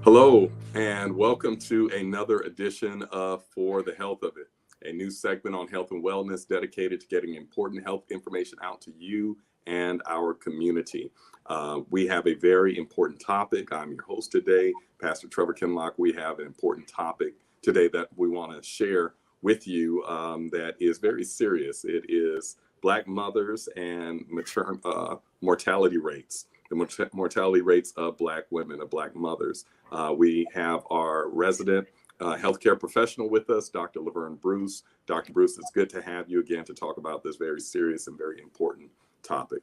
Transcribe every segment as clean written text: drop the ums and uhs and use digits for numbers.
Hello, and welcome to another edition of For the Health of It, a new segment on health and wellness dedicated to getting important health information out to you and our community. We have a very important topic. I'm your host today, Pastor Trevor Kinlock. We have an important topic today that we want to share with you that is very serious. It is Black mothers and mortality rates, the mortality rates of Black women, of Black mothers. We have our resident healthcare professional with us, Dr. Laverne Bruce. Dr. Bruce, it's good to have you again to talk about this very serious and very important topic.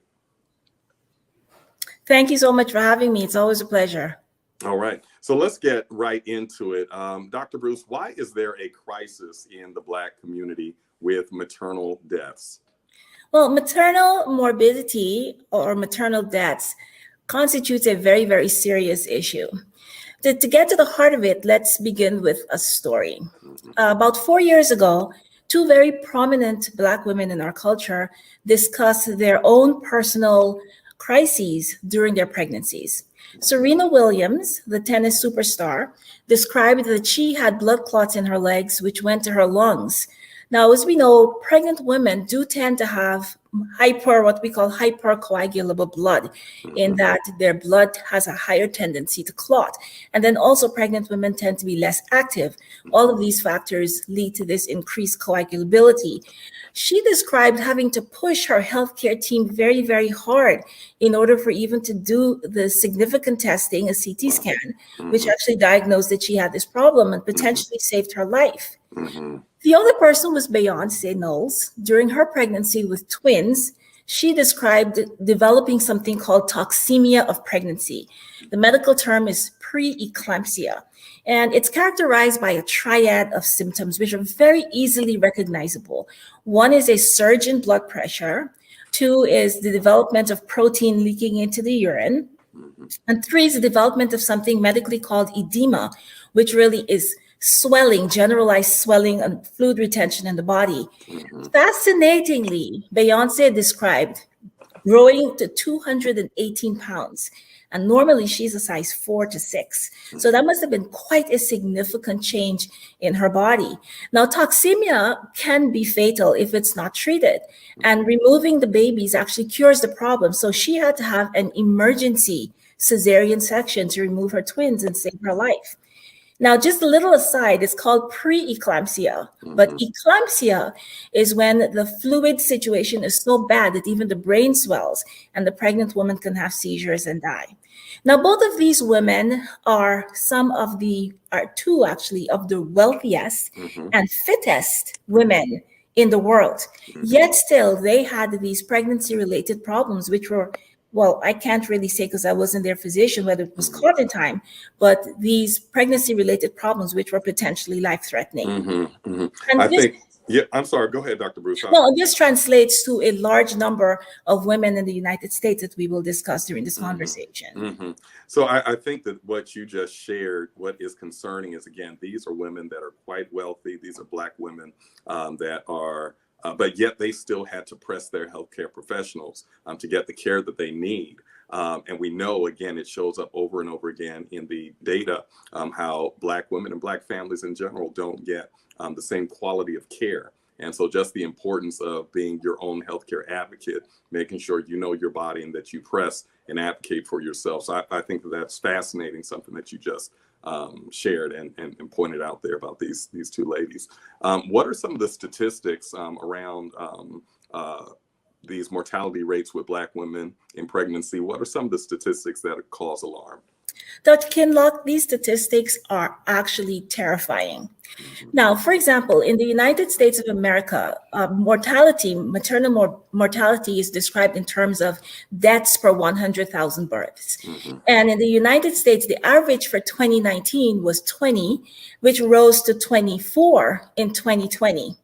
Thank you so much for having me. It's always a pleasure. All right. So let's get right into it. Dr. Bruce, why is there a crisis in the Black community with maternal deaths? Well, maternal morbidity or maternal deaths constitutes a very, very serious issue. To get to the heart of it, let's begin with a story. About 4 years ago, two very prominent Black women in our culture discussed their own personal crises during their pregnancies. Serena Williams, the tennis superstar, described that she had blood clots in her legs, which went to her lungs. Now, as we know, pregnant women do tend to have what we call hypercoagulable blood, in that their blood has a higher tendency to clot. And then also pregnant women tend to be less active. All of these factors lead to this increased coagulability. She described having to push her healthcare team very, very hard in order for even to do the significant testing, a CT scan, which actually diagnosed that she had this problem and potentially saved her life. The other person was Beyonce Knowles. During her pregnancy with twins, she described developing something called toxemia of pregnancy. The medical term is preeclampsia, and it's characterized by a triad of symptoms which are very easily recognizable. One is a surge in blood pressure. Two is the development of protein leaking into the urine. And three is the development of something medically called edema, which really is swelling, generalized swelling and fluid retention in the body. Fascinatingly, Beyonce described growing to 218 pounds. And normally she's a size 4 to 6. So that must have been quite a significant change in her body. Now, toxemia can be fatal if it's not treated. And removing the babies actually cures the problem. So she had to have an emergency cesarean section to remove her twins and save her life. Now, just a little aside, it's called preeclampsia, but eclampsia is when the fluid situation is so bad that even the brain swells and the pregnant woman can have seizures and die. Now, both of these women are two actually of the wealthiest and fittest women in the world. Yet still, they had these pregnancy-related problems, which were, well, I can't really say because I wasn't their physician whether it was caught in time, but these pregnancy-related problems which were potentially life-threatening. I'm sorry, go ahead, Dr. Bruce. No, this translates to a large number of women in the United States that we will discuss during this conversation. So I think that what you just shared, what is concerning is, again, these are women that are quite wealthy. These are Black women that are but yet they still had to press their healthcare professionals to get the care that they need. And we know, again, it shows up over and over again in the data how Black women and Black families in general don't get the same quality of care. And so just the importance of being your own healthcare advocate, making sure you know your body and that you press and advocate for yourself. So I think that's fascinating, something that you just shared and pointed out there about these two ladies. What are some of the statistics around these mortality rates with Black women in pregnancy? What are some of the statistics that cause alarm? Dr. Kinlock, these statistics are actually terrifying. Now, for example, in the United States of America, maternal mortality is described in terms of deaths per 100,000 births. And in the United States, the average for 2019 was 20, which rose to 24 in 2020.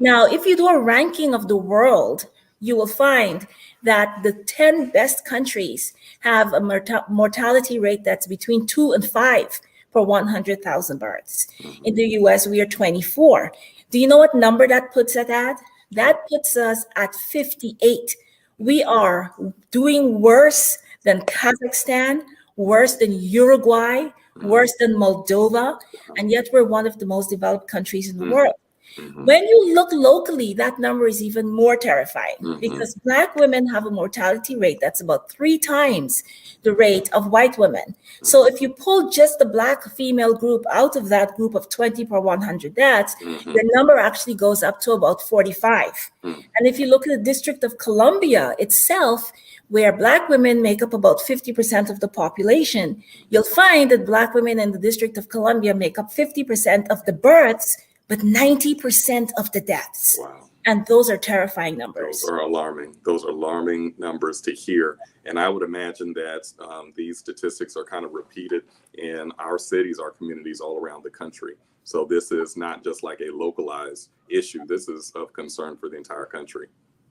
Now, if you do a ranking of the world, you will find that the 10 best countries have a mortality rate that's between 2 and 5 per 100,000 births. In the US, we are 24. Do you know what number that puts us at? That puts us at 58. We are doing worse than Kazakhstan, worse than Uruguay, worse than Moldova, Wow. and yet we're one of the most developed countries in the Mhm. world. Mhm. When you look locally, that number is even more terrifying Mhm. because Black women have a mortality rate that's about 3 times the rate of white women. So if you pull just the Black female group out of that group of 20 per 100 deaths, Mhm. your number actually goes up to about 45. Mhm. And if you look at the District of Columbia itself, where Black women make up about 50% of the population, you'll find that Black women in the District of Columbia make up 50% of the births, but 90% of the deaths. Wow. And those are terrifying Those numbers. are alarming. Those are alarming numbers to hear. And I would imagine that these statistics are kind of repeated in our cities, our communities all around the country. So this is not just like a localized issue. This is of concern for the entire country.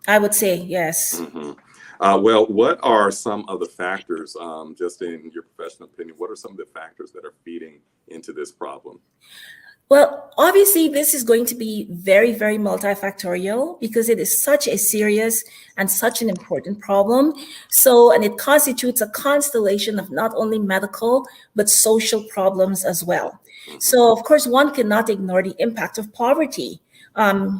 I would say yes. Hmm. Well, what are some of the factors, just in your professional opinion, what are some of the factors that are feeding into this problem? Well, obviously, this is going to be very, very multifactorial because it is such a serious and such an important problem. So, and it constitutes a constellation of not only medical, but social problems as well. Hmm. So, of course, one cannot ignore the impact of poverty.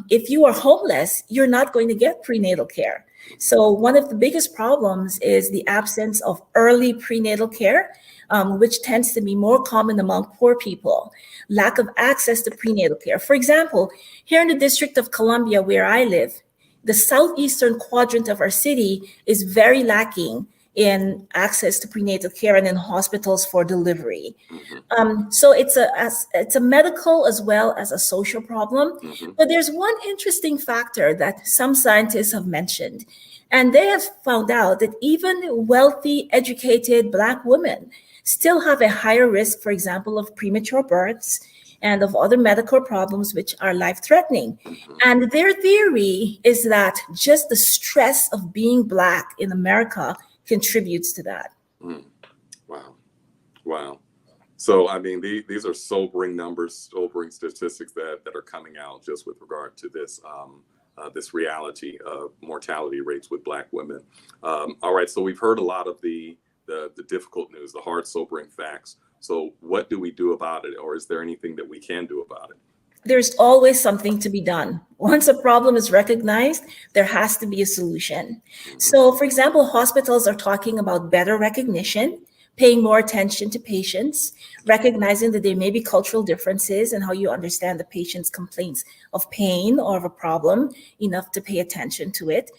If you are homeless, you're not going to get prenatal care. So, one of the biggest problems is the absence of early prenatal care, which tends to be more common among poor people. Lack of access to prenatal care. For example, here in the District of Columbia, where I live, the southeastern quadrant of our city is very lacking in access to prenatal care and in hospitals for delivery. Hmm. So it's a medical as well as a social problem. Hmm. But there's one interesting factor that some scientists have mentioned, and they have found out that even wealthy, educated Black women still have a higher risk, for example, of premature births and of other medical problems which are life-threatening. Hmm. And their theory is that just the stress of being Black in America contributes to that. Mm. Wow. Wow. So, I mean, these are sobering numbers, sobering statistics that are coming out just with regard to this this reality of mortality rates with Black women. All right, so we've heard a lot of the difficult news, the hard, sobering facts. So, what do we do about it, or is there anything that we can do about it? There's always something to be done. Once a problem is recognized, there has to be a solution. Hmm. So, for example, hospitals are talking about better recognition, paying more attention to patients, recognizing that there may be cultural differences in how you understand the patient's complaints of pain or of a problem, enough to pay attention to it,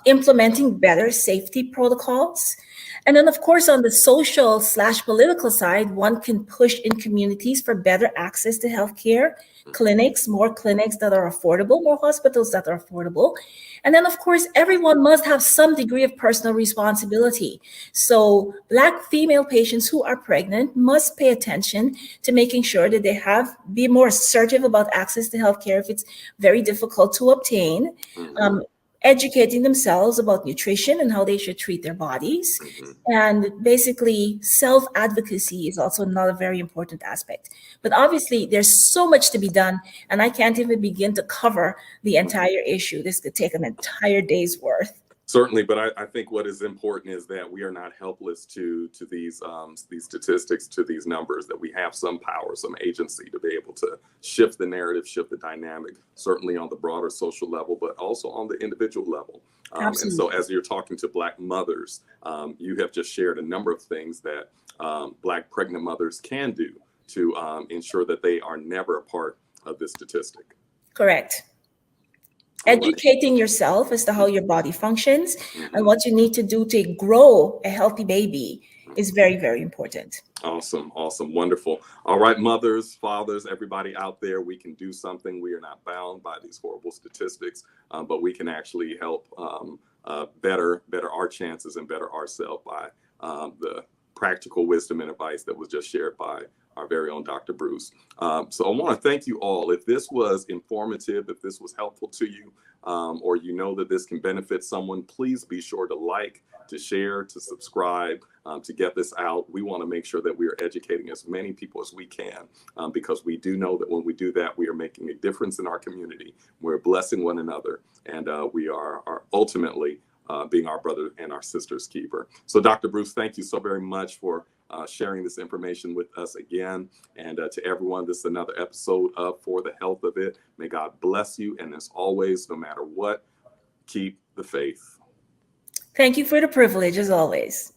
implementing better safety protocols. And then, of course, on the social slash political side, one can push in communities for better access to healthcare, clinics, more clinics that are affordable, more hospitals that are affordable. And then, of course, everyone must have some degree of personal responsibility. So, Black female patients who are pregnant must pay attention to making sure that be more assertive about access to healthcare if it's very difficult to obtain. Hmm. Um, Educating themselves about nutrition and how they should treat their bodies. Hmm. And basically, self advocacy is also another very important aspect. But obviously, there's so much to be done, and I can't even begin to cover the entire issue. This could take an entire day's worth. Certainly, but I think what is important is that we are not helpless to these statistics, to these numbers. That we have some power, some agency to be able to shift the narrative, shift the dynamic. Certainly on the broader social level, but also on the individual level. And so, Absolutely. as you're talking to Black mothers, you have just shared a number of things that Black pregnant mothers can do to ensure that they are never a part of this statistic. Correct. All right. Educating yourself as to how your body functions and Mhm. what you need to do to grow a healthy baby is very, very important. Awesome, awesome, wonderful. All right, mothers, fathers, everybody out there, we can do something. We are not bound by these horrible statistics, but we can actually help better our chances and better ourselves by the practical wisdom and advice that was just shared by our very own Dr. Bruce. So I want to thank you all. If this was informative, if this was helpful to you, or you know that this can benefit someone, please be sure to like, to share, to subscribe, to get this out. We want to make sure that we are educating as many people as we can, because we do know that when we do that, we are making a difference in our community. We're blessing one another, and we are ultimately being our brother and our sister's keeper. So, Dr. Bruce, thank you so very much for sharing this information with us again. And to everyone, this is another episode of For the Health of It. May God bless you. And as always, no matter what, keep the faith. Thank you for the privilege, as always.